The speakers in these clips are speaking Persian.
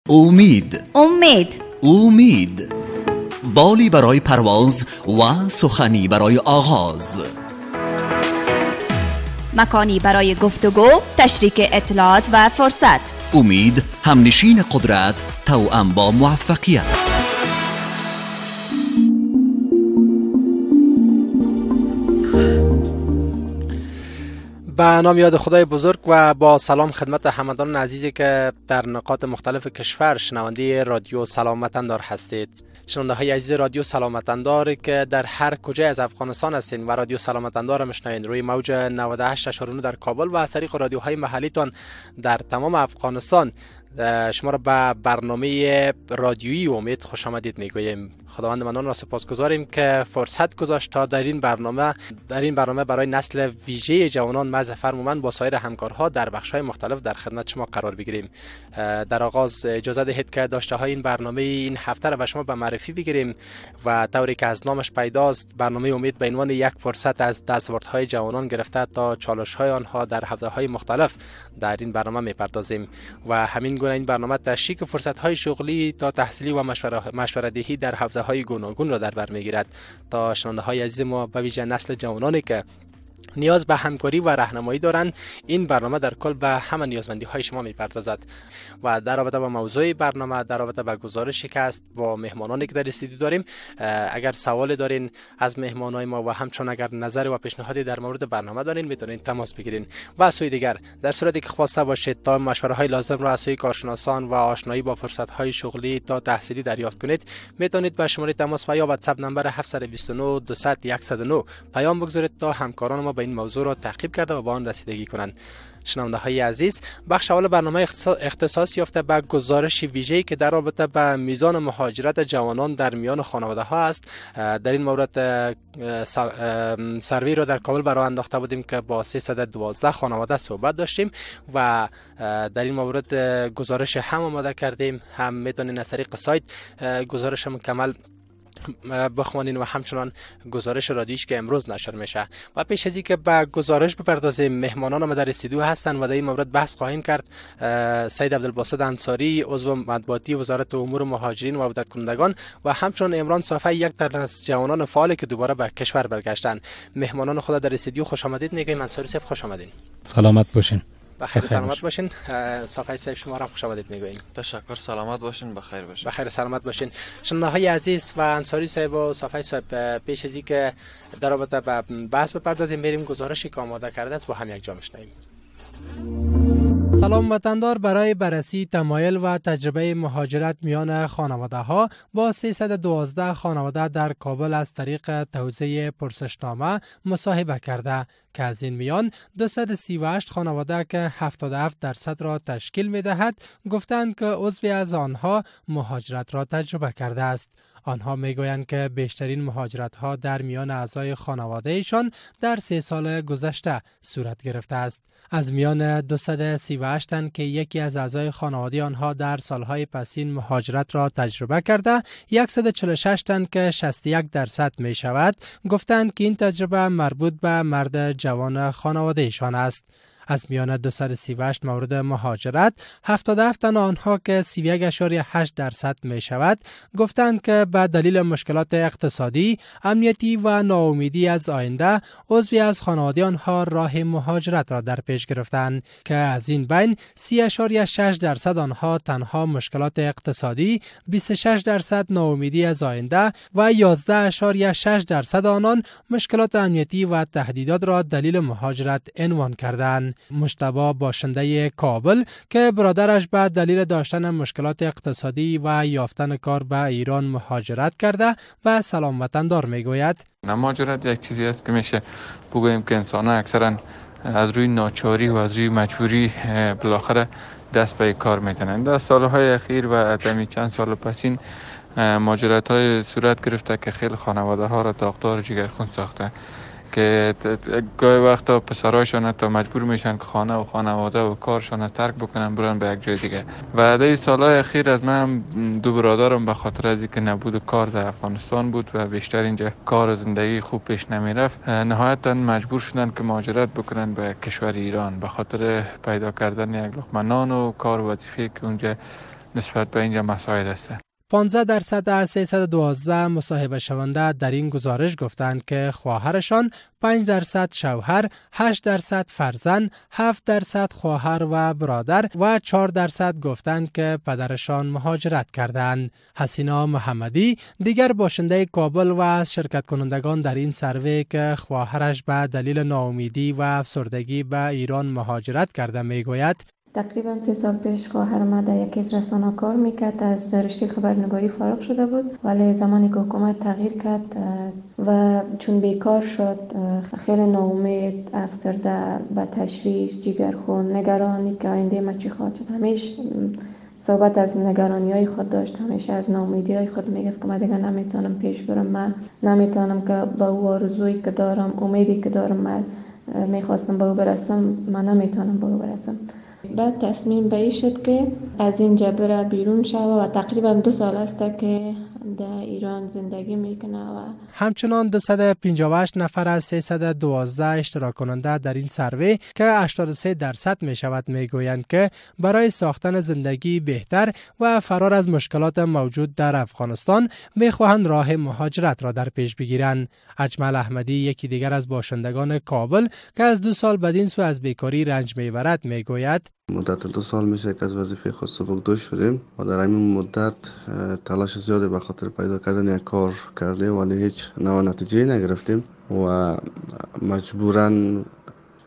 امید بالی برای پرواز و سخنی برای آغاز، مکانی برای گفتگو، تشریک اطلاعات و فرصت. امید، همنشین قدرت، توأم با موفقیت. به نام یاد خدای بزرگ و با سلام خدمت هموطنان عزیزی که در نقاط مختلف کشور شنونده رادیو سلام وطندار هستید. شنونده های عزیز رادیو سلام وطندار که در هر کجای از افغانستان هستین و رادیو سلام وطندار را میشنوین روی موج 98.9 در کابل و از طریق رادیوهای محلیتان در تمام افغانستان، شما را به برنامه رادیویی امید خوش آمدید میگوییم. خداوند منان را سپاسگزاریم که فرصت گذاشت تا در این برنامه برای نسل ویژه جوانان مظفر مومند با سایر همکارها در بخش‌های مختلف در خدمت شما قرار بگیریم. در آغاز اجازه دهید که داشته های این برنامه این هفته را به شما به معرفی بگیریم و طوری که از نامش پیداست، برنامه امید به عنوان یک فرصت از دستاوردهای جوانان گرفته تا چالش‌های آنها در حوزه‌های مختلف در این برنامه می‌پردازیم و همین گونه این برنامه تشریک فرصت‌های شغلی تا تحصیلی و مشوره‌دهی در حوزه‌های گوناگون را در بر می‌گیرد تا شنونده‌های عزیز ما به ویژه نسل جوانانی که نیاز به همکاری و راهنمایی دارند، این برنامه در کل به همه نیازمندی‌های شما می‌پردازد. و در رابطه با موضوع برنامه، در رابطه با گزارشی که است با مهمانانی که در استودیو داریم، اگر سوال دارین از مهمانای ما و همچنین اگر نظر و پیشنهادی در مورد برنامه دارین میتونین تماس بگیرین. و از سوی دیگر در صورتی که خواسته باشید تا مشوره‌های لازم را از سوی کارشناسان و آشنایی با فرصت‌های شغلی تا تحصیلی دریافت کنید، میتونید به شماره تماس و یا واتساپ نمبر 729 200 109 پیام بگذارید تا همکاران ما به این موضوع را تعقیب کرده و با آن رسیدگی کنند. شنونده های عزیز، بخش اول برنامه اختصاص یافته به گزارش ویژه‌ای که در رابطه به میزان مهاجرت جوانان در میان خانواده ها است. در این مورد سروی را در کابل برای انداخته بودیم که با 312 خانواده صحبت داشتیم و در این مورد گزارش هم آماده کردیم. هم میتونین از طریق سایت گزارش مکمل بخوانین و همچنان گزارش رادیویی که امروز نشر میشه. و پیش از اینکه به گزارش بپردازیم، مهمانان ما در استودیو هستند و در این مورد بحث خواهیم کرد. سید عبدالباسط انصاری، عضو مطبوعاتی وزارت امور مهاجرین و عودت کنندگان و همچنان عمران صافی، یک تن از جوانان فعالی که دوباره به کشور برگشتن. مهمانان خود در استودیو خوش آمدید میگیم. انصاری صاحب خوش آمدین. سلامت باشین. بخیر سلامت باشین. صافی صاحب شما را خوش آمدید میگوییم. تشکر، سلامت باشین، بخیر باشین. بخیر سلامت باشین. شنونده های عزیز و انصاری صاحب و صافی صاحب، پیش از اینکه در رابطه با بحث بپردازیم بریم گزارشی که آماده کرده است با هم یک جا بشنویم. سلام وطندار، برای بررسی تمایل و تجربه مهاجرت میان خانواده ها با 312 خانواده در کابل از طریق توزیع پرسشنامه مصاحبه کرده که از این میان 238 خانواده که 77% را تشکیل می دهد گفتند که عضوی از آنها مهاجرت را تجربه کرده است. آنها میگویند که بیشترین مهاجرت ها در میان اعضای خانواده ایشان در 3 سال گذشته صورت گرفته است. از میان 238 تن که یکی از اعضای خانواده آنها در سالهای پسین مهاجرت را تجربه کرده، 146 تن که 61% می شود گفتند که این تجربه مربوط به مرد جوان خانواده ایشان است. از میان 238 مورد مهاجرت، 77 تن آنها که 31.8% می شود گفتند که به دلیل مشکلات اقتصادی، امنیتی و ناامیدی از آینده عضوی از خانواده آنها راه مهاجرت را در پیش گرفتند که از این بین 30.6% آنها تنها مشکلات اقتصادی، 26% ناامیدی از آینده و 11.6% آنان مشکلات امنیتی و تهدیدات را دلیل مهاجرت عنوان کردند. مجتبی باشنده کابل که برادرش به دلیل داشتن مشکلات اقتصادی و یافتن کار به ایران مهاجرت کرده به سلام وطندار میگوید: مهاجرت یک چیزی است که میشه بگوییم که انسان اکثرا از روی ناچاری و از روی مجبوری بالاخره دست به کار میزنند. در سالهای اخیر و چند سال پسین مهاجرت های صورت گرفته که خیلی خانواده ها را داغدار جگرخون ساخته که گاهی وقتا پسرایشان تا مجبور میشن که خانه و خانواده و کارشان ترک بکنن برن به یک جای دیگه. و در سالهای اخیر از من 2 برادرم به خاطر از اینکه نبود کار در افغانستان بود و بیشتر اینجا کار و زندگی خوب پیش نمیرفت، نهایتا مجبور شدن که مهاجرت بکنن به کشور ایران به خاطر پیدا کردن یک لقمه نان و کار و وظیفه که اونجا نسبت به اینجا مساعد است. 15% از 312 مصاحبه شونده در این گزارش گفتند که خواهرشان، 5% شوهر، 8% فرزند، 7% خواهر و برادر و 4% گفتند که پدرشان مهاجرت کردند. حسینا محمدی دیگر باشنده کابل و از شرکت کنندگان در این سروی که خواهرش به دلیل ناامیدی و افسردگی به ایران مهاجرت کرده میگوید: تقریبا 3 سال پیش خواهر ما در یکی از رسانه‌ها کار میکرد، از رشته خبرنگاری فارغ شده بود، ولی زمانی که حکومت تغییر کرد و چون بیکار شد خیلی ناامید، افسرده، با تشویش، جگرخون، نگرانی که آینده ما چی خواهد شد. همیشه صحبت از نگرانی‌های خود داشت، همیشه از ناامیدی‌های خود میگفت که من دیگه نمیتونم پیش برم، من نمیتونم که با او آرزویی که دارم، امیدی که دارم، من میخواستم به او برسم، من نمیتونم به او برسم. بعد تصمیم به این شد که از اینجا بره بیرون شود و تقریبا 2 سال است که در ایران زندگی میکنه. و همچنان 258 نفر از 312 اشتراک کننده در این سروی که 83% می شود میگویند که برای ساختن زندگی بهتر و فرار از مشکلات موجود در افغانستان میخواهند راه مهاجرت را در پیش بگیرند. اجمل احمدی، یکی دیگر از باشندگان کابل که از 2 سال بدین سو از بیکاری رنج میبرد، میگوید: مدت 2 سال میشه که از وظیفه خود سبکدوش شدیم و در همین مدت تلاش زیادی به خاطر پیدا کردن یک کار کردیم ولی هیچ نوع نتیجه نگرفتیم و مجبوراً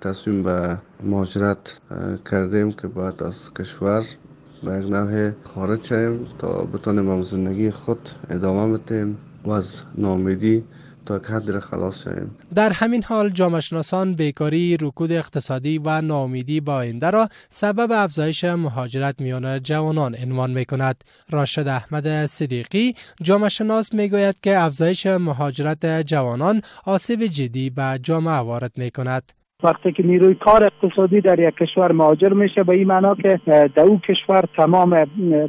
تصمیم به مهاجرت کردیم که بعد از کشور به یک نوع خارج شویم تا بتونیم زندگی خود ادامه بدیم و از ناامیدی تا که حد خلاص شویم. در همین حال جامعه شناسان بیکاری، رکود اقتصادی و ناامیدی با آینده را سبب افزایش مهاجرت میان جوانان عنوان می‌کند. راشد احمد صدیقی، جامعه شناس، میگوید که افزایش مهاجرت جوانان آسیب جدی به جامعه وارد می‌کند. وقتی که نیروی کار اقتصادی در یک کشور مهاجر میشه، به این معنا که در او کشور تمام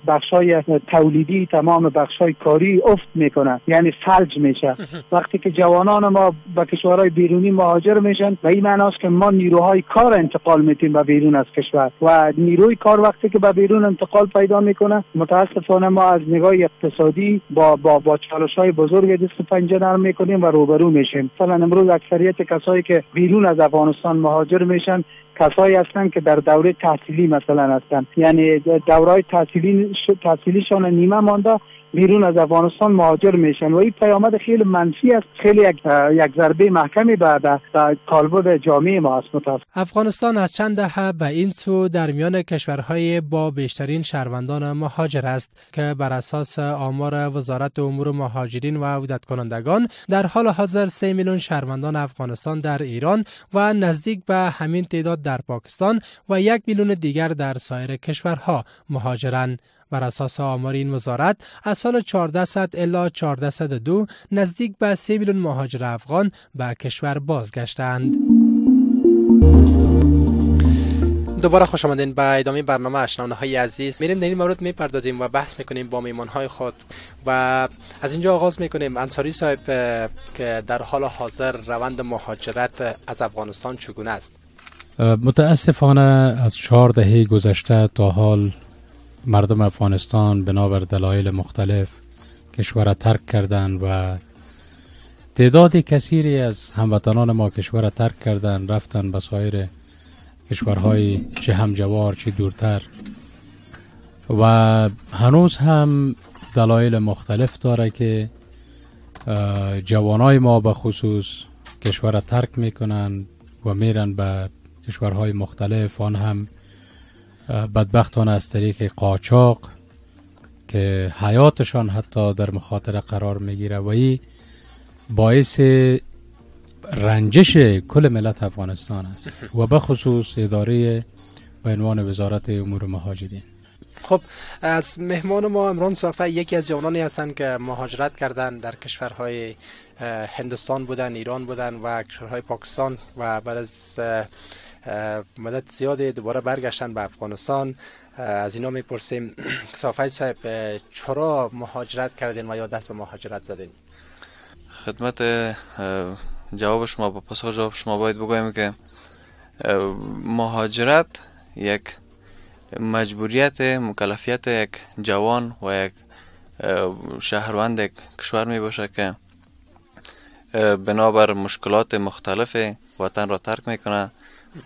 بخشای تولیدی، تمام بخشای کاری افت میکنه، یعنی فلج میشه. وقتی که جوانان ما به کشورهای بیرونی مهاجر میشن، به این معنا است که ما نیروهای کار انتقال میتیم به بیرون از کشور و نیروی کار وقتی که به بیرون انتقال پیدا میکنه، متاسفانه ما از نگاه اقتصادی با چالش‌های بزرگ دست پنجه نرم میکنیم و روبرو میشیم. مثلا امروز اکثریت کسایی که بیرون از افغانستان مهاجر میشن کسایی هستند که در دوره تحصیلی مثلا هستند، یعنی دورهای تحصیلیشان نیمه مانده بیرون از افغانستان مهاجر میشن و این پیامد خیلی منفی است، خیلی یک ضربه محکمی به کالبد جامعه ما است. افغانستان از چند دهه به این سو در میان کشورهای با بیشترین شهروندان مهاجر است که بر اساس آمار وزارت امور مهاجرین و عودت کنندگان در حال حاضر 3 میلیون شهروندان افغانستان در ایران و نزدیک به همین تعداد در پاکستان و 1 میلیون دیگر در سایر کشورها مهاجرند. بر اساس آمار این وزارت از سال 1400 الی 1402 نزدیک به 3 میلیون مهاجر افغان به کشور بازگشتند. دوباره خوش آمدین به ادامه برنامه شنونده‌های عزیز. میریم در این مورد میپردازیم و بحث میکنیم با میهمان‌های خود و از اینجا آغاز میکنیم. انصاری صاحب، که در حال حاضر روند مهاجرت از افغانستان چگونه است؟ متاسفانه از 4 دهه گذشته تا حال مردم افغانستان بنابر دلایل مختلف کشور ترک کردند و تعداد کثیری از هموطنان ما کشور ترک کردند، رفتن به سایر کشورهای چه همجوار چه دورتر و هنوز هم دلایل مختلف داره که جوانای ما به خصوص کشور ترک میکنن و میرن به کشورهای مختلف، آن هم بدبختانه از طریق قاچاق که حیاتشان حتی در مخاطره قرار میگیره و این باعث رنجش کل ملت افغانستان است و به خصوص اداره به عنوان وزارت امور مهاجرین. خب، از مهمان ما عمران صافی یکی از جوانانی هستند که مهاجرت کردن، در کشورهای هندوستان بودن، ایران بودن و کشورهای پاکستان و بعد از مدت زیادی دوباره برگشتن به افغانستان. از اینا میپرسیم صافی صاحب، چرا مهاجرت کردین و یا دست به مهاجرت زدین؟ خدمت جواب شما، با پاسخ جواب شما باید بگویم که مهاجرت یک مجبوریت مکلفیت یک جوان و یک شهروند یک کشور می باشه که بنابر مشکلات مختلف وطن را ترک میکنه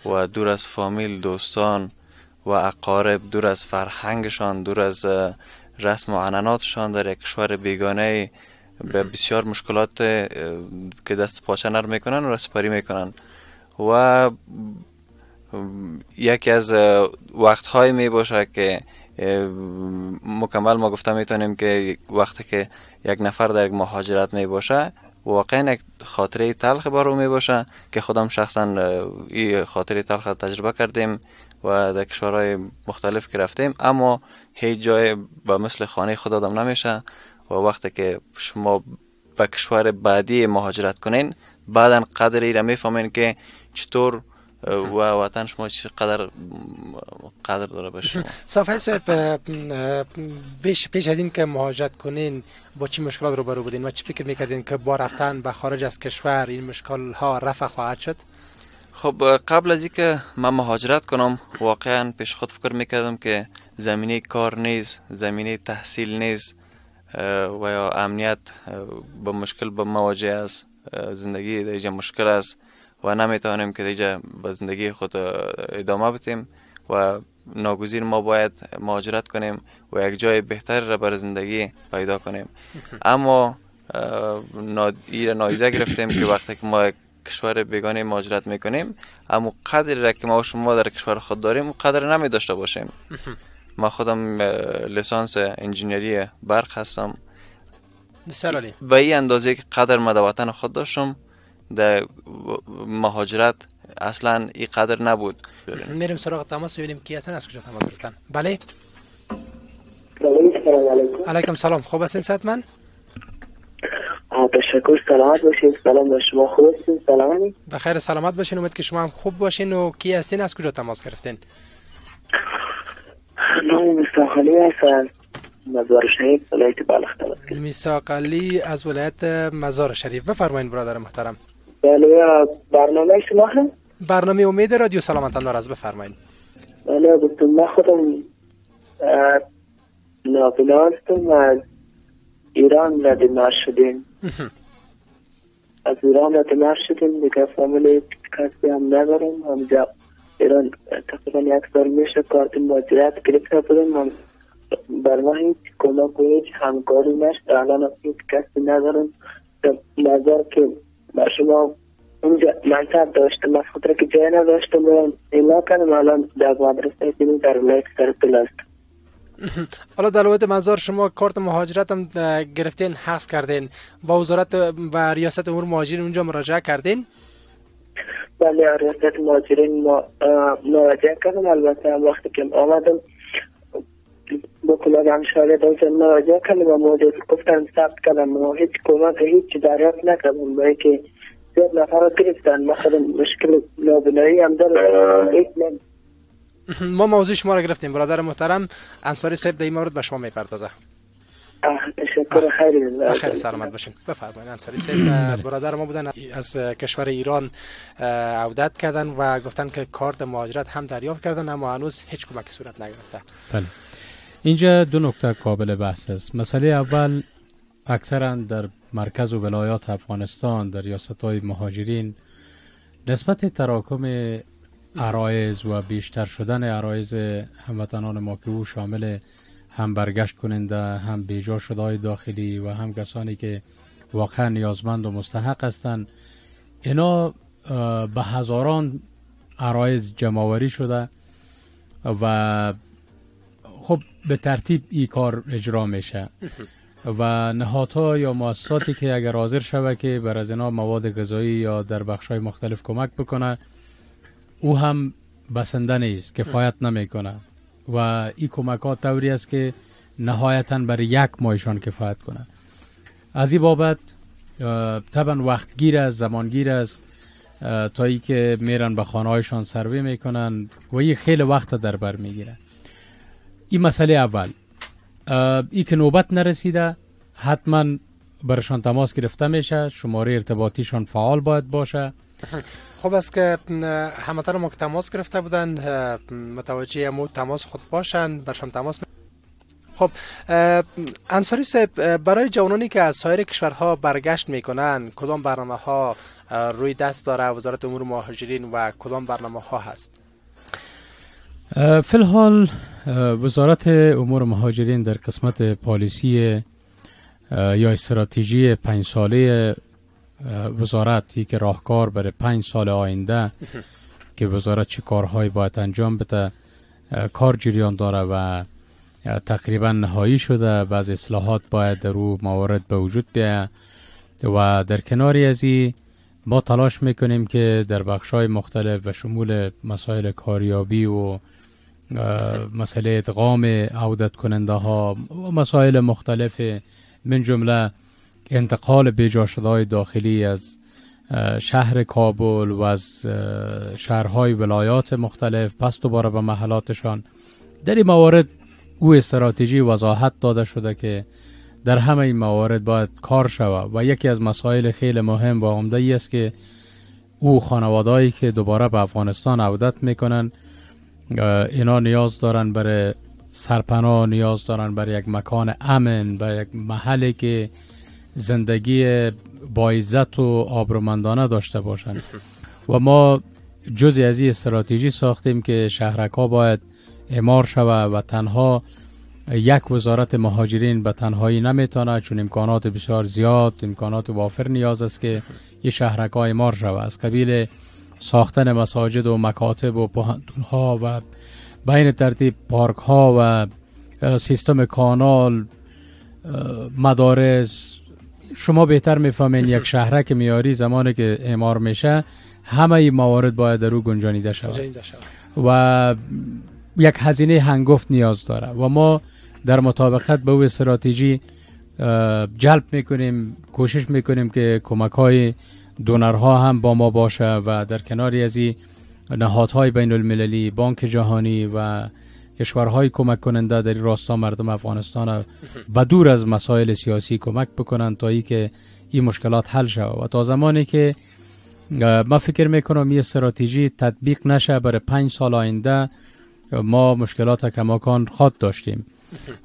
و دور از فامیل، دوستان و اقارب، دور از فرهنگشان، دور از رسم و عنعناتشان در یک کشور بیگانه به بسیار مشکلات که دست پاچه نرم میکنن و سپری میکنن و یکی از وقتهای می باشه که مکمل ما گفته میتونیم که وقتی که یک نفر در یک مهاجرت می باشه واقعا یک خاطره تلخ بارو می باشه که خودم شخصا این خاطره تلخ تجربه کردیم و در کشورهای مختلف که رفتیم، اما هیچ جای به مثل خانه خود آدم نمیشه و وقتی که شما به کشور بعدی مهاجرت کنین بعداً قدری را میفهمین که چطور و وطن شما چقدر قدر داره باشه. صافی صاحب، پیش از این که مهاجرت کنین با چی مشکلات روبرو بودین و چی فکر میکردین که با رفتن به خارج از کشور این مشکل ها رفع خواهد شد؟ خب قبل از اینکه من مهاجرت کنم واقعا پیش خود فکر میکردم که زمینه کار نیست، زمینه تحصیل نیست و یا امنیت با مشکل با مواجه است، زندگی در اینجا مشکل است و نمیتونیم که دیگه به زندگی خود ادامه بدیم و ناگزیر ما باید مهاجرت کنیم و یک جای بهتر را برای زندگی پیدا کنیم. اما نادیده گرفتیم که وقتی که ما کشور بیگانه مهاجرت میکنیم اما قدری را که ما و شما در کشور خود داریم و قدر نمی داشته باشیم. ما خودم لیسانس انجینری برق هستم. بسیار عالی. به این اندازه که قدر ما در وطن خود داشتم در مهاجرت اصلا این قدر نبود. میریم سراغ تماس ببینیم کی هستن، از کجا تماس گرفتن. بله. سلام علیکم. علیکم سلام. خوب هستین صحتمند؟ تشکر. سلامت باشین. سلام به شما. خوب هستین؟ سلامتی؟ بخیر سلامت باشین. امید که شما هم خوب باشین. و کی هستین، از کجا تماس گرفتین؟ نام میثاق علی هستم، مزار شریف، ولایت بلخ تماس گرفتم. میثاق علی از ولایت مزار شریف. بفرمایید برادر محترم. بله، برنامه شما هم؟ برنامه امید رادیو سلامت اندار از بفرمایید. بله دکتر، من خودم نابینا هستم و از ایران ردیمار شدیم. از ایران ردیمار شدیم دیگه، فامیل کسی هم ندارم. همجا ایران تقریبا 1 سال میشه کارت مهاجرت گرفته بودم. بر ما هیچ کمک و هیچ همکاری نشد. الان هیچ کسی ندارم. نظر که بر شما اونجا منطقه داشتم، از خاطر که جای نداشتم برم ایلا کنم. الان در مدرسه دینی در ولایت سرپل هستم. حالا در ولایت مزار شما کارت مهاجرت هم گرفتین، حذف کردین، با وزارت و ریاست امور مهاجرین اونجا مراجعه کردین؟ بله، ریاست مهاجرین مراجعه کردم. البته وقتی که آمدم با کلاگ همشاره داشتم مراجعه کردم و موجود گفتن ثبت کردم و هیچ کمک هیچ دریافت نکردم، برای که زیاد نفرات گرفتن. مثلا مشکل نابینایی هم دارم. ما موضوع شما را گرفتیم برادر محترم. انصاری صاحب در این مورد به شما میپردازه. تشکر. خیر سلامت باشین. بفرمایید. انصاری صاحب برادر ما بودن، از کشور ایران عودت کردن و گفتن که کارت مهاجرت هم دریافت کردن اما هنوز هیچ کمکی صورت نگرفته. بله. اینجا دو نکته قابل بحث است. مسئله اول، اکثرا در مرکز و ولایات افغانستان در ریاست‌های مهاجرین نسبت تراکم عرایض و بیشتر شدن عرایض هموطنان ما که او شامل هم برگشت کننده، هم بیجا شده‌های داخلی و هم کسانی که واقعا نیازمند و مستحق هستند، اینا به هزاران عرایض جمع‌آوری شده و خب به ترتیب این کار اجرا میشه و نهادها یا مؤسساتی که اگر حاضر شود که بر از اینا مواد غذایی یا در بخش‌های مختلف کمک بکنه، او هم بسنده نیست، کفایت نمیکنه و این کمکات طوری است که نهایتاً برای 1 ماهشان کفایت کنه. از این بابت طبعا وقتگیر است، زمانگیر است تا ای که میرن به خانه‌هایشان سروی میکنن و این خیلی وقت در بر میگیره. این مسئله اول. ای که نوبت نرسیده حتما برشان تماس گرفته میشه، شماره ارتباطیشان فعال باید باشه خب است که هموطن ما که تماس گرفته بودن متوجه امو تماس خود باشن برشان تماس. خب انصاری صاحب، برای جوانانی که از سایر کشورها برگشت میکنن کدام برنامه ها روی دست داره وزارت امور مهاجرین و کدام برنامه ها هست؟ فی الحال وزارت امور مهاجرین در قسمت پالیسی یا استراتژی 5 ساله وزارتی که راهکار برای 5 سال آینده که وزارت چه کارهایی باید انجام بده کار جریان داره و تقریبا نهایی شده. بعض اصلاحات باید در او موارد به وجود بیاید و در کناری از این ما تلاش میکنیم که در بخش‌های مختلف و شمول مسائل کاریابی و مسئله ادغام عودت کننده ها و مسائل مختلف من جمله انتقال بیجا شده‌های داخلی از شهر کابل و از شهرهای ولایات مختلف پس دوباره به محلاتشان، در این موارد او استراتژی وضاحت داده شده که در همه این موارد باید کار شود و یکی از مسائل خیلی مهم و عمده ای است که او خانوادهایی که دوباره به افغانستان عودت میکنن اینا نیاز دارن برای سرپناه، نیاز دارن برای یک مکان امن، برای یک محلی که زندگی با عزت و آبرومندانه داشته باشن و ما جزئی از این استراتژی ساختیم که شهرک‌ها باید اعمار شود و تنها یک وزارت مهاجرین به تنهایی نمیتونه، چون امکانات بسیار زیاد، امکانات وافر نیاز است که این شهرک‌ها اعمار شود، از قبیل ساختن مساجد و مکاتب و پوهنتون‌ها و بین ترتیب پارک‌ها و سیستم کانال، مدارس. شما بهتر میفهمین یک شهرک میاری زمانی که اعمار میشه همه این موارد باید در او گنجانیده شود و یک هزینه هنگفت نیاز داره و ما در مطابقت به او استراتژی جلب میکنیم، کوشش میکنیم که کمک‌های دونرها هم با ما باشه و در کناری از این نهادهای بین المللی، بانک جهانی و کشورهای کمک کننده در راستا مردم افغانستان بدور از مسائل سیاسی کمک بکنن تا ای که این مشکلات حل شود و تا زمانی که ما فکر میکنم این استراتژی تطبیق نشه برای 5 سال آینده ما مشکلات کماکان خود داشتیم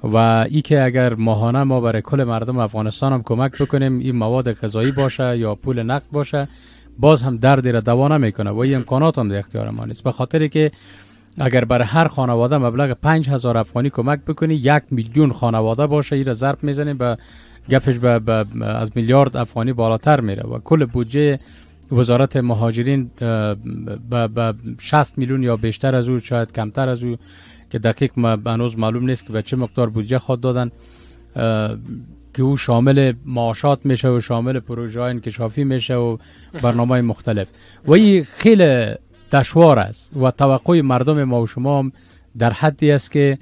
و ای که اگر ماهانه ما برای کل مردم افغانستان هم کمک بکنیم، این مواد غذایی باشه یا پول نقد باشه، باز هم دردی را دوا نمیکنه و این امکانات هم در اختیار ما نیست. به خاطر که اگر برای هر خانواده مبلغ 5000 افغانی کمک بکنی 1 میلیون خانواده باشه، این را ضرب میزنیم به گپش از میلیارد افغانی بالاتر میره و کل بودجه وزارت مهاجرین به 60 میلیون یا بیشتر از او، شاید کمتر از او که دقیق هنوز معلوم نیست که به چه مقدار بودجه خود دادن که او شامل معاشات میشه و شامل پروژه های انکشافی میشه و برنامه مختلف و این خیلی دشوار است و توقع مردم ما و شما هم در حدی است که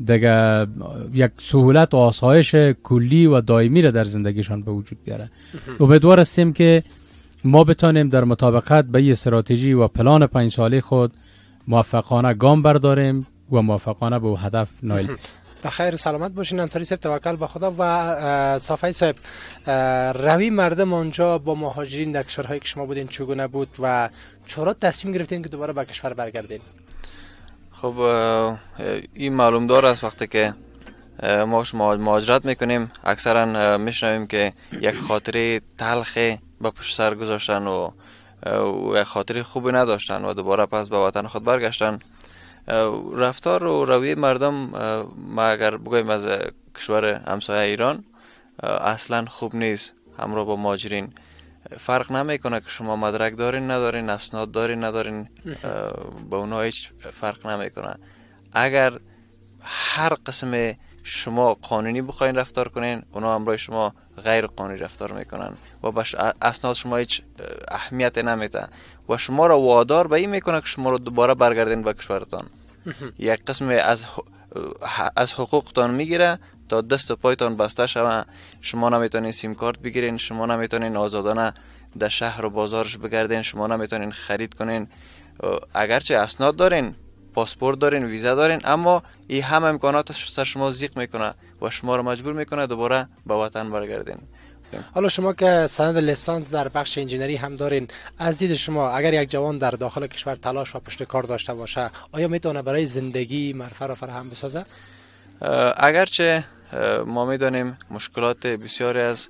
دیگه یک سهولت و آسایش کلی و دائمی را در زندگیشان به وجود بیاره. امیدوار هستیم که ما بتانیم در مطابقت به این استراتژی و پلان 5 ساله خود موفقانه گام برداریم و موفقانه به هدف نایل بشیم. بخیر سلامت باشین انصاری صاحب، توکل به خدا. و صافی صاحب، روی مردم آنجا با مهاجرین در کشورهایی که شما بودین چگونه بود و چرا تصمیم گرفتین که دوباره به کشور برگردین؟ خب این معلوم دار است وقتی که ما شما مهاجرت میکنیم اکثرا میشنویم که یک خاطره تلخ به پشت سر گذاشتن و یک خاطره خوبی نداشتن و دوباره پس به وطن خود برگشتن. رفتار و رویه مردم ما اگر بگویم از کشور همسایه ایران اصلا خوب نیست. همراه با مهاجرین فرق نمیکنه که شما مدرک دارین ندارین، اسناد دارین ندارین، با اونها هیچ فرق نمیکنه. اگر هر قسم شما قانونی بخواین رفتار کنین، اونا همراه شما غیر قانونی رفتار میکنن و به اسناد شما هیچ اهمیت نمیده و شما را وادار به این میکنه که شما رو دوباره برگردین به کشورتان. یک قسم از حقوقتان میگیره تا دست و پایتان بسته شوه. شما نمیتونین سیم کارت بگیرین، شما نمیتونین آزادانه در شهر و بازارش بگردین، شما نمیتونین خرید کنین. اگرچه اسناد دارین، پاسپورت دارین، ویزا دارین، اما این همه امکانات سر شما ضیق میکنه و شما رو مجبور میکنه دوباره به وطن برگردین حالا شما که سند لیسانس در بخش انجینری هم دارین، از دید شما اگر یک جوان در داخل کشور تلاش و پشت کار داشته باشه، آیا میتونه برای زندگی مرفع را فراهم بسازه؟ اگرچه ما میدانیم مشکلات بسیاری از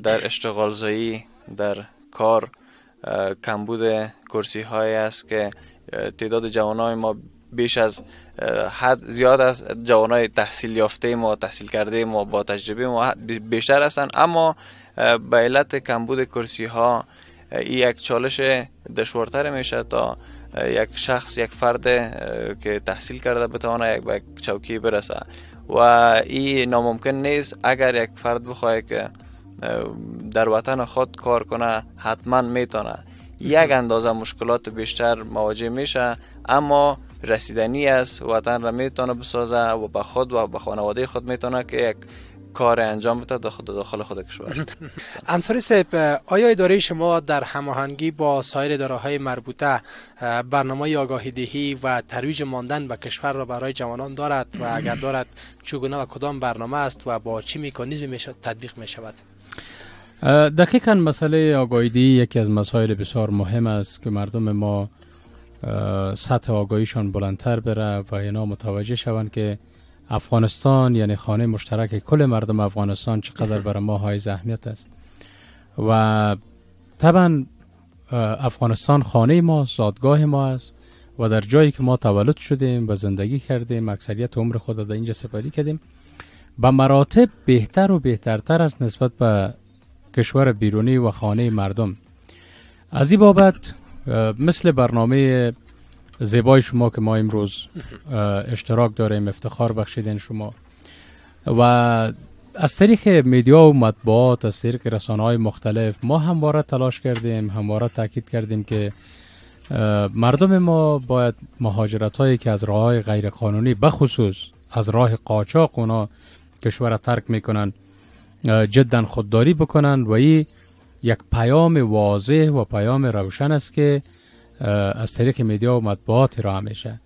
در اشتغال زایی، در کار، کمبود کرسی های است که تعداد جوانای ما بیش از حد زیاد از جوانای تحصیل یافته ما، تحصیل کرده ما، با تجربه ما بیشتر هستند، اما به علت کمبود کرسی ها این یک چالش دشوارتر میشه تا یک شخص، یک فرد که تحصیل کرده بتونه به یک چوکی برسه و این ناممکن نیست. اگر یک فرد بخواد که در وطن خود کار کنه حتما میتونه. یک اندازه مشکلات بیشتر مواجه میشه اما رسیدنی است، وطن را میتونه بسازه و به خود و به خانواده خود میتونه که یک کار انجام بده داخل خود کشور. انصاری صاحب، آیا اداره شما در هماهنگی با سایر اداره‌های مربوطه برنامه آگاهی دهی و ترویج ماندن به کشور را برای جوانان دارد و اگر دارد چگونه و کدام برنامه است و با چه مکانیزمی تطبیق می شود؟ دقیقاً مسئله آگاهی دهی یکی از مسائل بسیار مهم است که مردم ما سطح آگاهیشان بلندتر بره و اینا متوجه شوند که افغانستان یعنی خانه مشترک کل مردم افغانستان چقدر برای ما های اهمیت است و طبعا افغانستان خانه ما، زادگاه ما است و در جایی که ما تولد شدیم و زندگی کردیم، اکثریت عمر خود در اینجا سپری کردیم، به مراتب بهتر و بهترتر است نسبت به کشور بیرونی و خانه مردم. از این بابت مثل برنامه زیبای شما که ما امروز اشتراک داریم، افتخار بخشیدین شما، و از طریق میدیا و مطبوعات، از طریق رسانه‌های مختلف ما همواره تلاش کردیم، همواره تاکید کردیم که مردم ما باید مهاجرت هایی که از راه‌های غیر قانونی بخصوص از راه قاچاق اونا کشور ترک میکنن جدا خودداری بکنن و این یک پیام واضح و پیام روشن است که از طریق میدیا و مطبوعات ارائه میشه.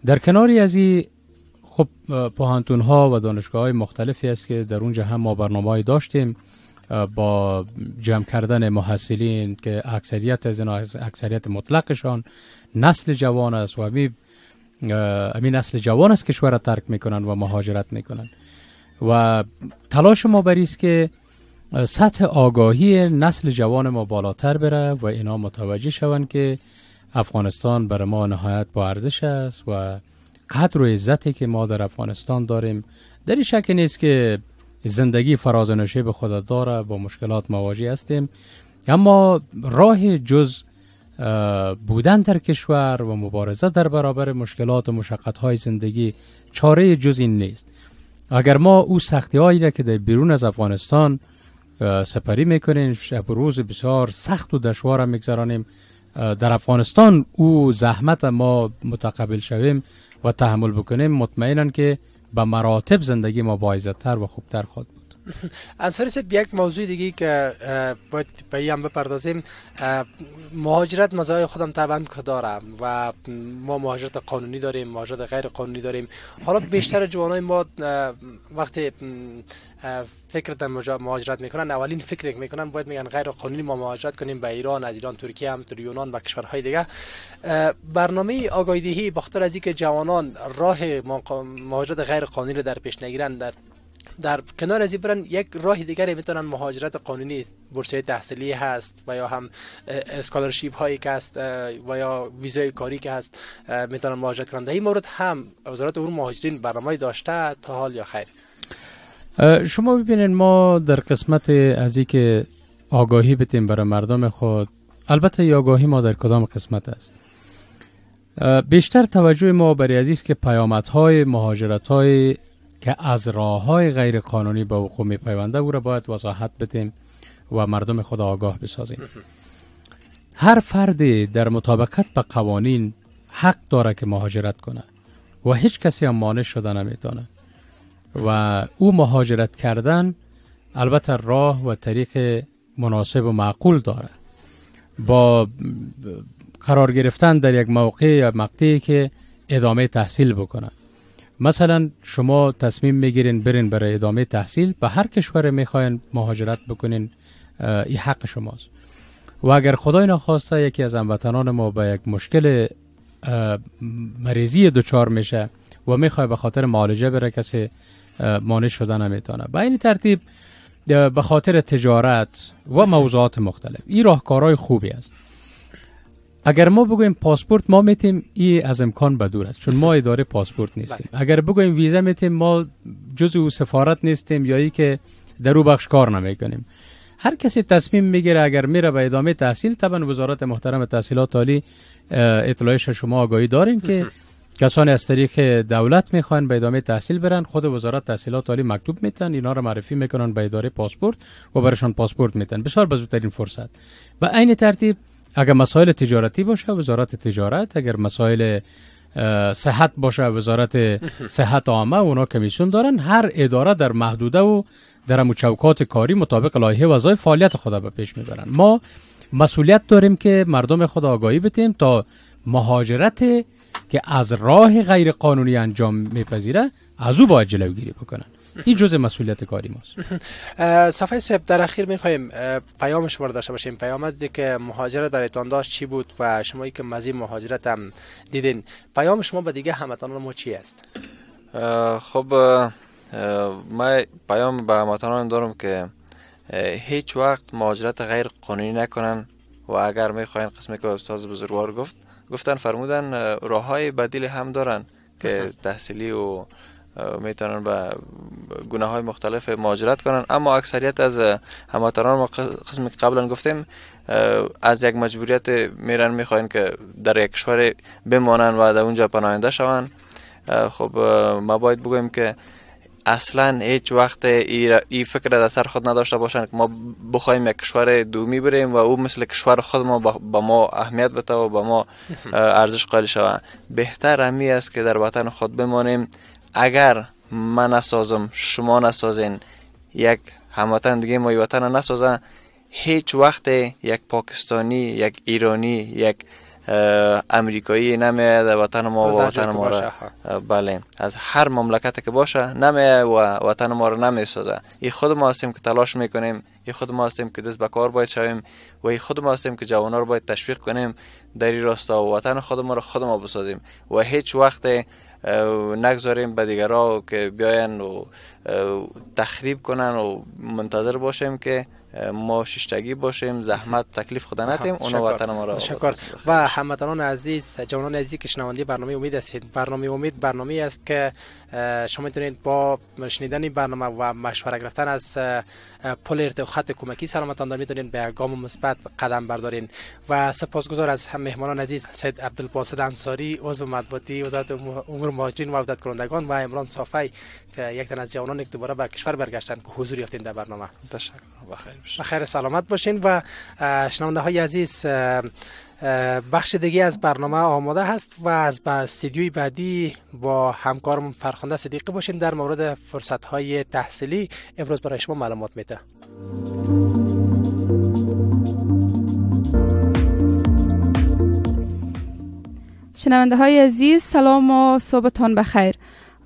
در کناری از این خب پوهنتون ها و دانشگاه های مختلفی است که در اونجا هم ما برنامه‌ای داشتیم با جمع کردن محصلین که اکثریت از اینا، اکثریت مطلقشان نسل جوان است و همین نسل جوان است کشور را ترک میکنن و مهاجرت میکنن و تلاش ما بر است که سطح آگاهی نسل جوان ما بالاتر بره و اینا متوجه شوند که افغانستان برای ما نهایت با ارزش است و قدر و عزتی که ما در افغانستان داریم در این شک نیست که زندگی فراز و نشیب خود داره، با مشکلات مواجه هستیم، اما راه جز بودن در کشور و مبارزه در برابر مشکلات و مشقت‌های زندگی چاره جز این نیست. اگر ما او سختی‌هایی را که در بیرون از افغانستان سپری میکنیم، شب و روز بسیار سخت و دشوار میگذرانیم، در افغانستان او زحمت ما متقبل شویم و تحمل بکنیم، مطمئناً که به مراتب زندگی ما با عزت‌تر و خوبتر خواهد بود. انصاری صاحب، یک موضوع دیگه که باید به این هم بپردازیم، مهاجرت مزایای خودم طبعا که دارم و ما مهاجرت قانونی داریم، مهاجرت غیر قانونی داریم. حالا بیشتر جوانای ما وقتی فکر در مهاجرت میکنن، اولین فکر میکنن باید میگن غیر قانونی ما مهاجرت کنیم به ایران، از ایران ترکیه، همینطور یونان و کشورهای دیگه. برنامه آگاهی دهی بخاطر از اینکه جوانان راه مهاجرت غیر قانونی در پیش نگیرن، در کنار از این برن یک راه دیگری میتونن مهاجرت قانونی، بورسیه تحصیلی هست و یا هم اسکالرشیپ هایی که هست و یا ویزای کاری که هست میتونن مهاجرت کنن. در این مورد هم وزارت امور مهاجرین برنامه داشته تا حال یا خیر؟ شما ببینید ما در قسمت از این که آگاهی بتیم برای مردم خود، البته آگاهی ما در کدام قسمت است؟ بیشتر توجه ما برای عزیز که پیامدهای مهاجرت‌های که از راه‌های غیر قانونی به وقوع می‌پیونده او را باید وضاحت بدیم و مردم خود آگاه بسازیم. هر فردی در مطابقت به قوانین حق داره که مهاجرت کنه و هیچ کسی هم مانع شده نمیتونه و او مهاجرت کردن البته راه و طریق مناسب و معقول داره، با قرار گرفتن در یک موقع یا مقطعی که ادامه تحصیل بکنه مثلا شما تصمیم میگیرین برین برای ادامه تحصیل، به هر کشور میخواین مهاجرت بکنین، این حق شماست. و اگر خدای نخواسته یکی از هموطنان ما به یک مشکل مریضی دچار میشه و میخواد به خاطر معالجه بره، کسی مانع شده نمیتونه. به این ترتیب به خاطر تجارت و موضوعات مختلف این راهکارهای خوبی است. اگر ما بگویم پاسپورت، ما میتیم این از امکان بدور است، چون ما اداره پاسپورت نیستیم. اگر بگویم ویزا، میتیم ما جزء سفارت نیستیم یا ای که در او بخش کار نمیکنیم. هر کسی تصمیم میگیره اگر میره به ادامه تحصیل، طبعا وزارت محترم تحصیلات عالی اطلاعش شما آگاهی دارین که کسانی از طریق دولت میخوان به ادامه تحصیل برن، خود وزارت تحصیلات عالی مکتوب میتن، اینا رو معرفی میکنن به اداره پاسپورت و برشان پاسپورت میتن بسیار به زودترین فرصت. به عین ترتیب اگر مسائل تجارتی باشه وزارت تجارت، اگر مسائل صحت باشه وزارت صحت عامه، اونا کمیسیون دارن. هر اداره در محدوده و در چوکات کاری مطابق لایحه وظایف فعالیت خود به پیش میبرن. ما مسئولیت داریم که مردم خود آگاهی بدیم تا مهاجرت که از راه غیر قانونی انجام میپذیره از او باید جلوگیری بکنن. این جزء مسئولیت کاری ماست. صفحه صاحب، در اخیر میخوایم پیام شما رو داشته باشیم. پیامتی که مهاجرت برایتان داشت چی بود و شمایی که مزید مهاجرت هم دیدین، پیام شما به دیگه هموطنان ما چی است؟ خب من پیام به هموطنان دارم که هیچ وقت مهاجرت غیر قانونی نکنن و اگر میخواین قسمی که استاد بزرگوار گفتن فرمودن راههای بدیل هم دارن که تحصیلی و میتونن به گناه های مختلف مهاجرت کنن. اما اکثریت از هموطنان ما قسمی که قبلا گفتیم از یک مجبوریت میرن، میخواین که در یک کشور بمانن و در اونجا پناهنده شون. خب ما باید بگویم که اصلا هیچ وقت این فکر در سر خود نداشته باشن که ما بخوایم یک کشور دومی بریم و او مثل کشور خود ما با ما اهمیت بده و با ما ارزش قائل شود. بهتر همی است که در وطن خود بمانیم. اگر من نسازم، شما نسازین، یک هموطن دیگه ما وطن نسازن، هیچ وقت یک پاکستانی، یک ایرانی، یک امریکایی نمیه در وطن ما و وطن ما را بله از هر مملکتی که باشه نمیه و وطن ما را نمیسازه. این خود ما هستیم که تلاش میکنیم، این خود ما هستیم که دست به کار باید شویم و این خود ما هستیم که جوانا رو باید تشویق کنیم در این راستا و وطن خود ما را خود ما بسازیم و هیچ وقت نگذاریم به دیگرها که بیاین و تخریب کنن و منتظر باشیم که ما ششتگی باشیم، زحمت تکلیف خود ندیم، اونا وطن ما را. تشکر. و هموطنان عزیز، جوانان عزیزی که شنونده برنامه امید هستید، برنامه امید برنامه است که شما میتونید با شنیدن این برنامه و مشوره گرفتن از پل ارتقاء خط کمکی سلامتان میتونید به گام مثبت قدم بردارین. و سپاسگزار از هم مهمانان عزیز، سید عبدالباسط انصاری عضو مطبوعاتی وزارت امور مهاجرین و عودت کنندگان و عمران صافی که یک تن از جوانان که دوباره بر کشور برگشتن که حضور یافتین در برنامه. تشکر. بخیر باشین. بخیر سلامت باشین. و شنونده های عزیز، بخش دیگه از برنامه آماده هست و از استودیوی بعدی با همکارم فرخنده صدیقی باشین در مورد فرصت های تحصیلی امروز برای شما معلومات میده. شنونده های عزیز، سلام و صبحتان بخیر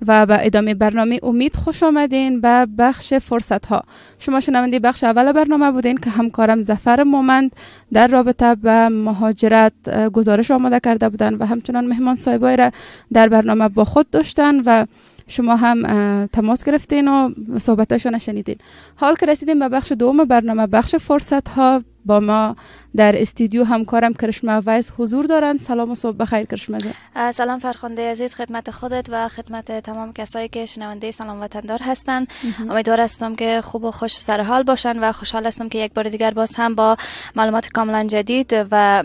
و به ادامه برنامه امید خوش آمدین به بخش فرصت ها. شما شنونده بخش اول برنامه بودین که همکارم ظفر مومند در رابطه به مهاجرت گزارش آماده کرده بودن و همچنان مهمان صاحبای را در برنامه با خود داشتن و شما هم تماس گرفتین و صحبتاشون شنیدین. حال که رسیدیم به بخش دوم برنامه، بخش فرصت ها، با ما در استودیو همکارم کرشمه ویس حضور دارند. سلام و صبح بخیر کرشمه جان. سلام فرخنده عزیز، خدمت خودت و خدمت تمام کسایی که شنونده سلام وطندار هستن. امیدوار هستم که خوب و خوش سر حال باشن و خوشحال هستم که یک بار دیگر باز هم با معلومات کاملا جدید و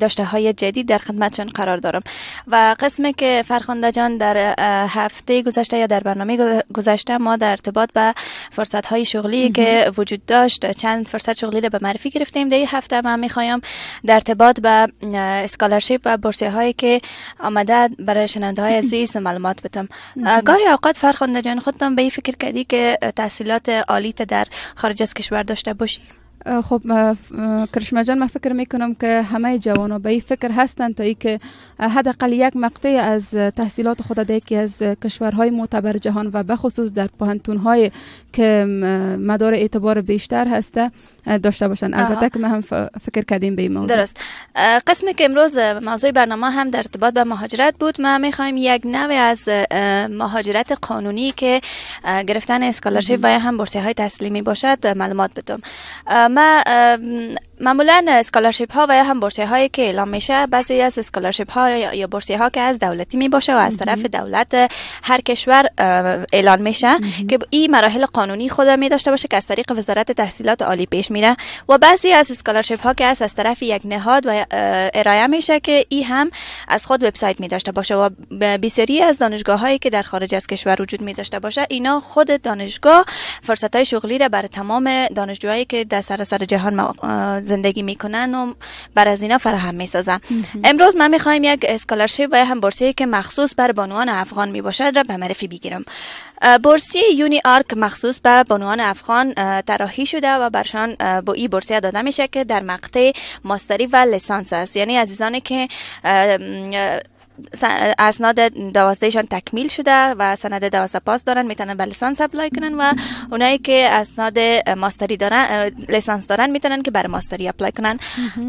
داشته های جدید در خدمتشون قرار دارم. و قسمی که فرخنده جان در هفته گذشته یا در برنامه گذشته ما در ارتباط به فرصت های شغلی که وجود داشت چند فرصت شغلی رو به معرفی گرفتیم. در این هفته من میخوایم در ارتباط به اسکالرشیپ و بورسیه هایی که آمده برای شنونده های عزیز معلومات بدم. گاهی اوقات فرخنده جان خودتان به این فکر کردی که تحصیلات عالی در خارج از کشور داشته باشی؟ خب کرشمه جان، من فکر میکنم که همه جوانا به این فکر هستند تا ای که حداقل یک مقطع از تحصیلات خود در یکی از کشورهای معتبر جهان و به خصوص در پوهنتون‌های که مدار اعتبار بیشتر هسته داشته باشن. البته که ما هم فکر کردیم به این موضوع. درست. قسمی که امروز موضوع برنامه هم در ارتباط به مهاجرت بود، ما میخوایم یک نوع از مهاجرت قانونی که گرفتن اسکالرشیپ و یا هم بورسیه‌های تحصیلی باشد معلومات بدم. ما معمولا اسکالرشیپ ها و یا هم بورسیه هایی که اعلام میشه، بعضی از اسکالرشیپ ها یا بورسیه ها که از دولتی می باشه و از طرف دولت هر کشور اعلان میشه که این مراحل قانونی خود می داشته باشه که از طریق وزارت تحصیلات عالی پیش میره، و بعضی از اسکالرشیپ ها که از طرف یک نهاد و ارائه میشه که این هم از خود وبسایت می داشته باشه، و بسیاری از دانشگاه هایی که در خارج از کشور وجود می داشته باشه، اینا خود دانشگاه فرصت های شغلی را برای تمام دانشجوهایی که در سراسر جهان زندگی میکنن و بر از اینا فراهم میسازن. امروز من میخوایم یک اسکالرشیپ و هم بورسیه که مخصوص بر بانوان افغان میباشد را به معرفی بگیرم. بورسیه یونی آرک مخصوص به بانوان افغان طراحی شده و برشان با این بورسیه داده میشه که در مقطع ماستری و لیسانس است. یعنی عزیزانی که اسناد 12 تکمیل شده و سند 12 پاس دارن میتونن به لیسانس اپلای کنن، و اونایی که اسناد ماستری دارن، لیسانس دارن، میتونن که برای ماستری اپلای کنن.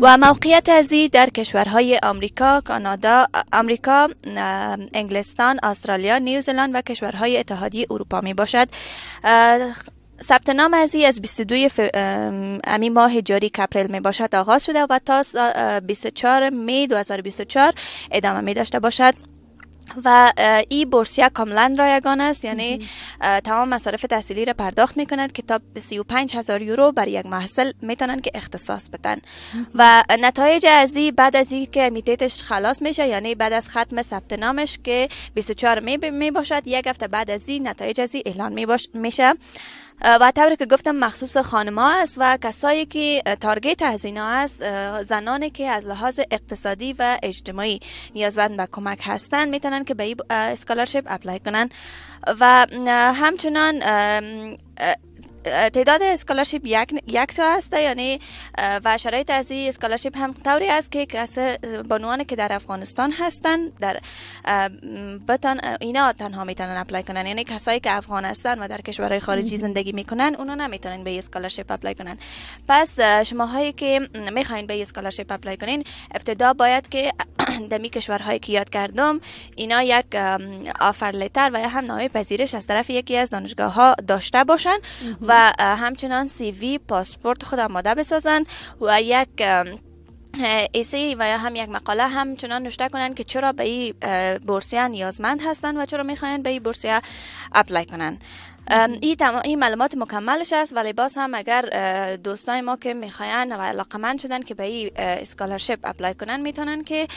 و موقعیت ازی در کشورهای آمریکا، کانادا، آمریکا، انگلستان، استرالیا، نیوزلند و کشورهای اتحادیه اروپا می باشد. ثبت نام از 22 امی ماه جاری که اپریل می باشد آغاز شده و تا 24 می 2024 ادامه می داشته باشد. و این بورسیه کاملا رایگان است، یعنی تمام مصارف تحصیلی را پرداخت می کند که تا 35,000 یورو برای یک محصل میتونن که اختصاص بدن. و نتایج ازی بعد از این که امیتیتش خلاص میشه، یعنی بعد از ختم ثبت نامش که 24 می باشد، یک هفته بعد از این نتایج ازی اعلان میشه. و طوری که گفتم مخصوص خانم‌ها است و کسایی که تارگت از اینا است، زنانی که از لحاظ اقتصادی و اجتماعی نیازمند به کمک هستند میتونن که به این اسکالرشیپ اپلای کنن. و همچنان تعداد اسکالرشیپ یک تا هسته، یعنی و شرایط از این اسکالرشیپ هم طوری است که بانوانی که در افغانستان هستن در اینا تنها میتونن اپلای کنن، یعنی کسایی که افغان هستن و در کشورهای خارجی زندگی میکنن اونا نمیتونن به اسکالرشیپ اپلای کنن. پس شماهایی که میخواین به اسکالرشیپ اپلای کنین، ابتدا باید که دمی کشورهایی که یاد کردم اینا یک آفر لتر و یا هم نامه پذیرش از طرف یکی از دانشگاه ها داشته باشن و همچنان سی وی پاسپورت خود آماده بسازن و یک ایسی و یا هم یک مقاله همچنان نوشته کنن که چرا به این بورسیه نیازمند هستن و چرا میخواین به این بورسیه اپلای کنن. این معلومات مکملش است، ولی باز هم اگر دوستای ما که میخواین و علاقمند شدن که به این اسکالرشیپ اپلای کنن میتونن که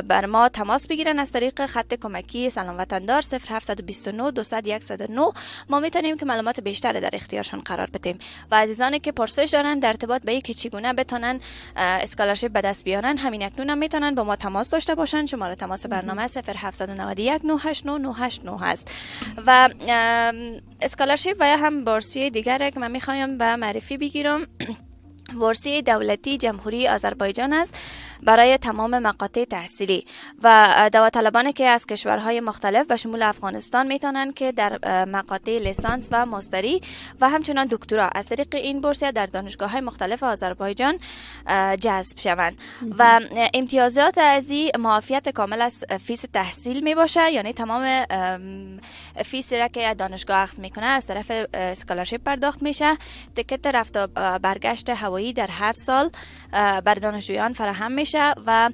بر ما تماس بگیرن از طریق خط کمکی سلام وطندار 0729 200 109. ما میتونیم که معلومات بیشتر در اختیارشان قرار بدیم. و عزیزانی که پرسش دارن در ارتباط به اینکه چگونه بتونن اسکالرشیپ به دست بیارن، همین اکنون هم میتونن با ما تماس داشته باشن. شماره تماس برنامه 0791 989 989 هست. و اسکالرشیپ و یا هم بورسیه دیگر که من میخوایم به معرفی بگیرم، بورسیه دولتی جمهوری آذربایجان است برای تمام مقاطع تحصیلی و داوطلبانی که از کشورهای مختلف به شمول افغانستان میتونن که در مقاطع لیسانس و ماستری و همچنان دکترا از طریق این بورسیه در دانشگاه‌های مختلف آذربایجان جذب شوند. و امتیازات از این معافیت کامل از فیس تحصیل می باشه، یعنی تمام فیسی را که دانشگاه اخذ میکنه از طرف اسکالرشیپ پرداخت میشه. تکت رفت و برگشت هوایی در هر سال بر دانشجویان فراهم میشه و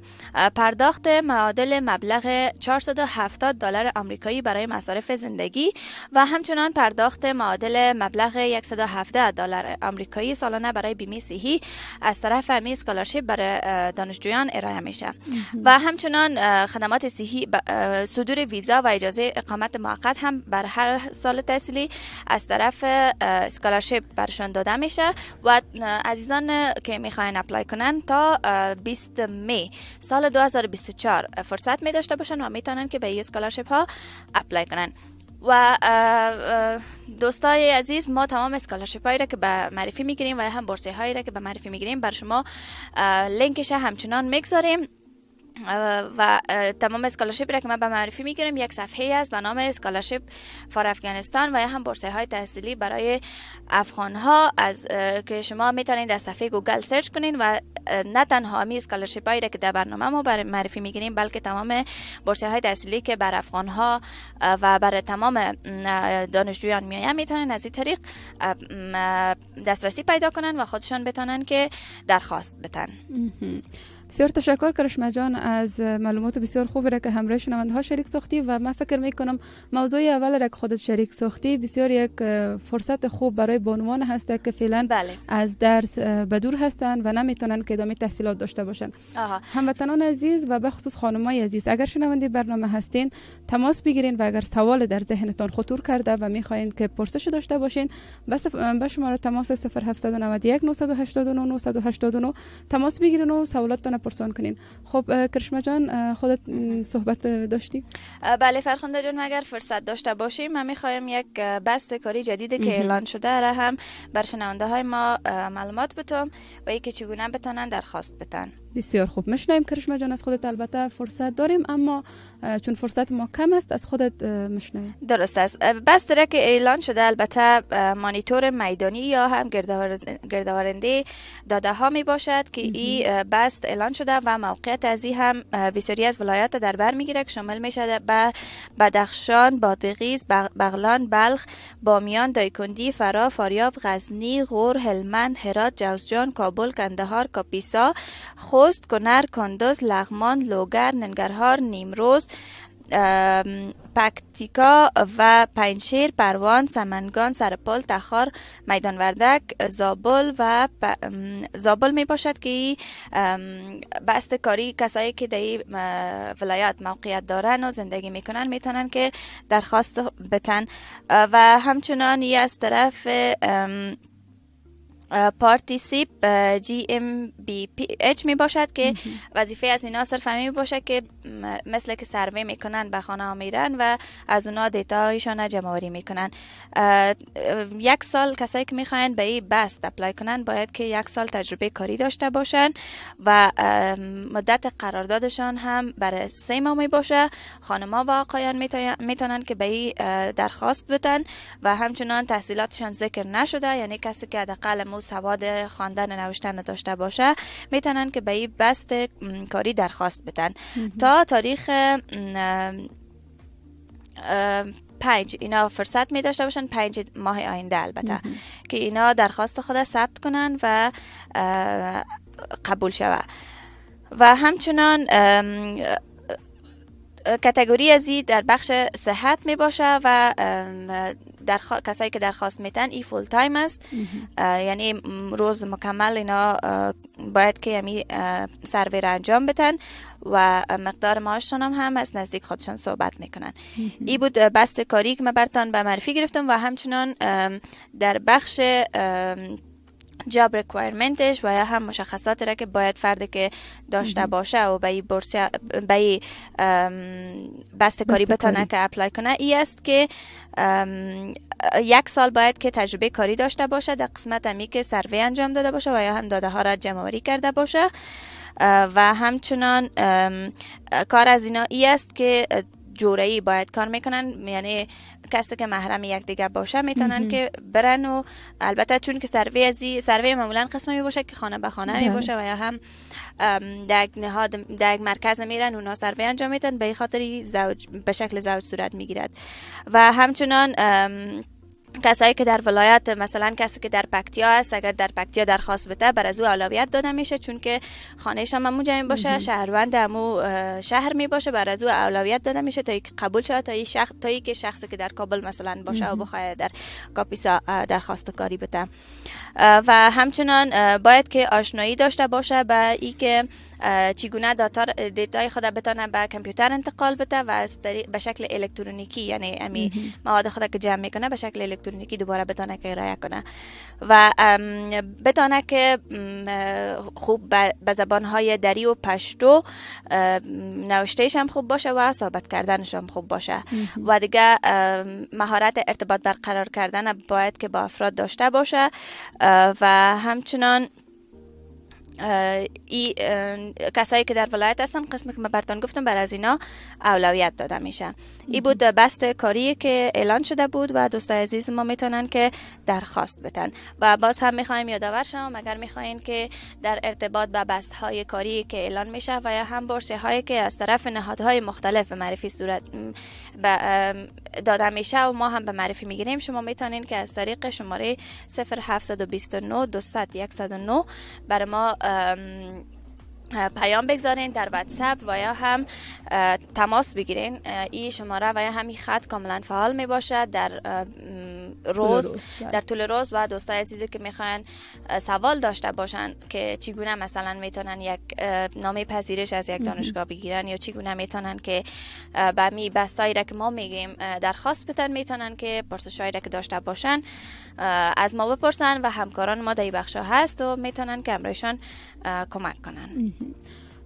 پرداخت معادل مبلغ $470 آمریکایی برای مصارف زندگی و همچنان پرداخت معادل مبلغ $117 آمریکایی سالانه برای بیمه صحی از طرف امی اسکالرشیپ برای دانشجویان ارائه میشه. و همچنان خدمات صحی، صدور ویزا و اجازه اقامت موقت هم بر هر سال تحصیلی از طرف اسکالرشیپ برشان داده میشه. و عزیزان که میخواین اپلای کنن تا 20 می سال 2024 فرصت می داشته باشن و میتونن که به این اسکالرشیپ ها اپلای کنن. و دوستای عزیز، ما تمام اسکالرشیپ هایی را که به معرفی میگیریم و هم بورسیه هایی را که به معرفی میگیریم بر شما لینکش همچنان میگذاریم و تمام اسکالرشیپ را که ما به معرفی میگیریم یک صفحه است به نام اسکالرشیپ فار افغانستان و هم بورسیه های تحصیلی برای افغان ها از که شما میتونید در صفحه گوگل سرچ کنین و نه تنها می اسکالرشیپ هایی را که در برنامه ما برای معرفی میگیریم بلکه تمام بورسیه های تحصیلی که بر افغان ها و بر تمام دانشجویان میآید میتونن از این طریق دسترسی پیدا کنن و خودشان بتونن که درخواست بدن. بسیار تشکر کرشمه جان از معلومات بسیار خوبی را که همراه شنونده ها شریک ساختی و من فکر می کنم موضوع اول را که خودت شریک ساختی بسیار یک فرصت خوب برای بانوان هست که فعلا از درس به دور هستند و نمیتونن که ادامه تحصیلات داشته باشن. هموطنان عزیز و به خصوص خانمای عزیز، اگر شنونده برنامه هستین تماس بگیرین و اگر سوال در ذهنتان خطور کرده و میخواین که پرسش داشته باشین به شماره تماس 0791 989 989 تماس بگیرین و سوالاتتان پرسان کنین. خب کرشمه جان، خودت صحبت داشتی؟ بله فرخنده جان، اگر فرصت داشته باشیم من میخوایم یک بست کاری جدیدی که اعلان شده را هم بر شنونده های ما معلومات بدم و اینکه چگونه بتونن درخواست بدن. بسیار خوب، میشنویم کرشمه جان. از خودت البته فرصت داریم اما چون فرصت ما کم است از خودت میشنویم. درست است. بست را که اعلان شده البته مانیتور میدانی یا هم گردآورنده داده ها می باشد که این بست اعلان شده و موقعیت از این هم بسیاری از ولایات در بر میگیره که شامل میشه بدخشان، بادغیس، بغلان، بلخ، بامیان، دایکندی، فرا، فاریاب، غزنی، غور، هلمند، هرات، جوزجان، کابل، کندهار، کاپیسا، خوست، کنر، کندز، لغمان، لوگر، ننگرهار، نیمروز، پکتیکا و پنجشیر، پروان، سمنگان، سرپل، تخار، میدان وردک، زابل و زابل می باشد که بست کاری کسایی که در این ولایات موقعیت دارن و زندگی میکنن میتونن که درخواست بتن و همچنان یه از طرف پارتیسیپ GmbH می باشد که وظیفه از اینا صرف می باشد که مثل که سروی میکنن به خانه ها میرن و از اونا دیتا هایشان جمع آوری میکنن. 1 سال کسایی که میخواین به این بست اپلای کنن باید که 1 سال تجربه کاری داشته باشن و مدت قراردادشان هم برای 3 ماه می باشه. خانما و آقایان میتونن که به این درخواست بدن و همچنان تحصیلاتشان ذکر نشده، یعنی کسی که حداقل سواد خواندن نوشتن داشته باشه میتونن که به این بست کاری درخواست بدن. تا تاریخ 5 اینا فرصت می داشته باشن، 5 ماه آینده البته که اینا درخواست خود ثبت کنن و قبول شوه. و همچنان کاتگوری ازی در بخش صحت می باشه و کسایی که درخواست میتن ای فول تایم است، یعنی روز مکمل اینا باید که یعنی سروی را انجام بدن و مقدار معاششان هم از نزدیک خودشان صحبت میکنن. ای بود بست کاری که من براتون به معرفی گرفتم و همچنان در بخش جاب ریکوایرمنتش و یا هم مشخصات را که باید فرد که داشته باشه و به این بست کاری بتونه که اپلای کنه ای است که 1 سال باید که تجربه کاری داشته باشه در قسمت همی که سروی انجام داده باشه و یا هم داده ها را جمع آوری کرده باشه و همچنان کار از اینا ای است که جورایی باید کار میکنن، یعنی کسی که محرم یک باشه میتونن که برن و البته چون که سروی معمولا قسمی باشه که خانه به خانه می باشه و یا هم در یک مرکز میرن اونا سروی انجام میدن، به این خاطر به شکل زوج صورت میگیرد. و همچنان کسایی که در ولایت مثلا کسی که در پکتیا است اگر در پکتیا درخواست بده بر از او اولویت داده میشه چون که خانه‌اش هم همون جایی باشه، شهروند همو شهر می باشه، بر از او اولویت داده میشه تا اینکه قبول شه تا اینکه شخصی که در کابل مثلا باشه و بخواد در کاپیسا درخواست کاری بده. و همچنان باید که آشنایی داشته باشه با اینکه چگونه دیتای خود بتونه به کامپیوتر انتقال بده و از به شکل الکترونیکی، یعنی امی مواد خود که جمع میکنه به شکل الکترونیکی دوباره بتونه که ارائه کنه و بتونه که خوب به زبانهای دری و پشتو نوشتهش هم خوب باشه و ثابت کردنش هم خوب باشه و دیگه مهارت ارتباط برقرار کردن باید که با افراد داشته باشه و همچنان کسایی که در ولایت هستن، قسمی که من براتون گفتم، بر از اینا اولویت داده میشه. این بود بست کاری که اعلان شده بود و دوستای عزیز ما میتونن که درخواست بدن و باز هم میخوایم یادآور شم اگر میخواین که در ارتباط با بست های کاری که اعلان میشه و یا هم بورسیه هایی که از طرف نهادهای مختلف معرفی صورت داده میشه و ما هم به معرفی میگیریم، شما میتونین که از طریق شماره 0729 200 109 برای ما پیام بگذارین در واتساپ و یا هم تماس بگیرین. این شماره و یا همین خط کاملا فعال می باشد در در طول روز و دوستای عزیزی که میخوان سوال داشته باشن که چگونه مثلا میتونن یک نامه پذیرش از یک دانشگاه بگیرن یا چگونه میتونن که به می بستایی را که ما میگیم درخواست بدن، میتونن که پرسشایی را که داشته باشن از ما بپرسن و همکاران ما در این بخشا هست و میتونن که امروزشان کمک کنن.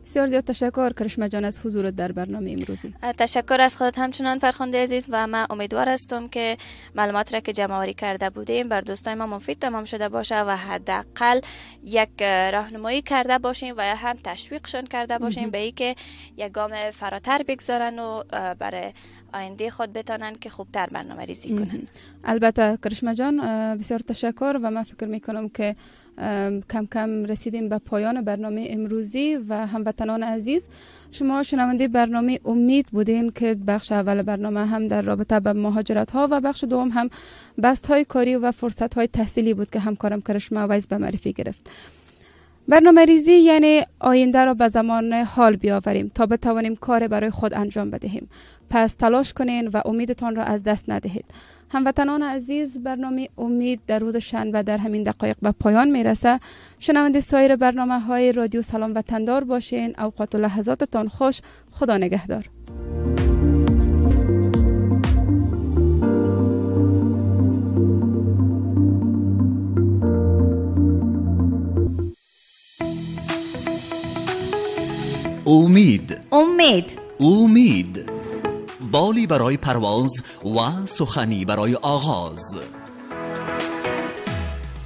بسیار زیاد تشکر کرشمه جان از حضورت در برنامه امروزی. تشکر از خودت همچنان فرخنده عزیز و من امیدوار هستم که معلومات را که جمع آوری کرده بودیم بر دوستای ما مفید تمام شده باشه و حداقل یک راهنمایی کرده باشیم و یا هم تشویقشون کرده باشیم به اینکه یک گام فراتر بگذارن و برای آینده خود بتونن که خوبتر برنامه ریزی کنن. البته کرشمه جان بسیار تشکر و من فکر میکنم که کم کم رسیدیم به پایان برنامه امروزی و هموطنان عزیز، شما شنونده برنامه امید بودین که بخش اول برنامه هم در رابطه با مهاجرت ها و بخش دوم هم بست های کاری و فرصت های تحصیلی بود که همکارم کرشمه ویس به معرفی گرفت. برنامه ریزی یعنی آینده را به زمان حال بیاوریم تا بتوانیم کار برای خود انجام بدهیم. پس تلاش کنین و امیدتان را از دست ندهید. هموطنان عزیز، برنامه امید در روز شنبه در همین دقایق به پایان میرسه. شنونده سایر برنامه های رادیو سلام وطندار باشین. اوقات و لحظاتتان خوش. خدا نگهدار. امید بالی برای پرواز و سخنی برای آغاز،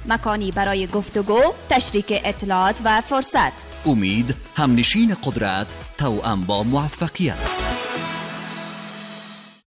مکانی برای گفتگو، تشریک اطلاعات و فرصت. امید همنشین قدرت، توأم با موفقیت.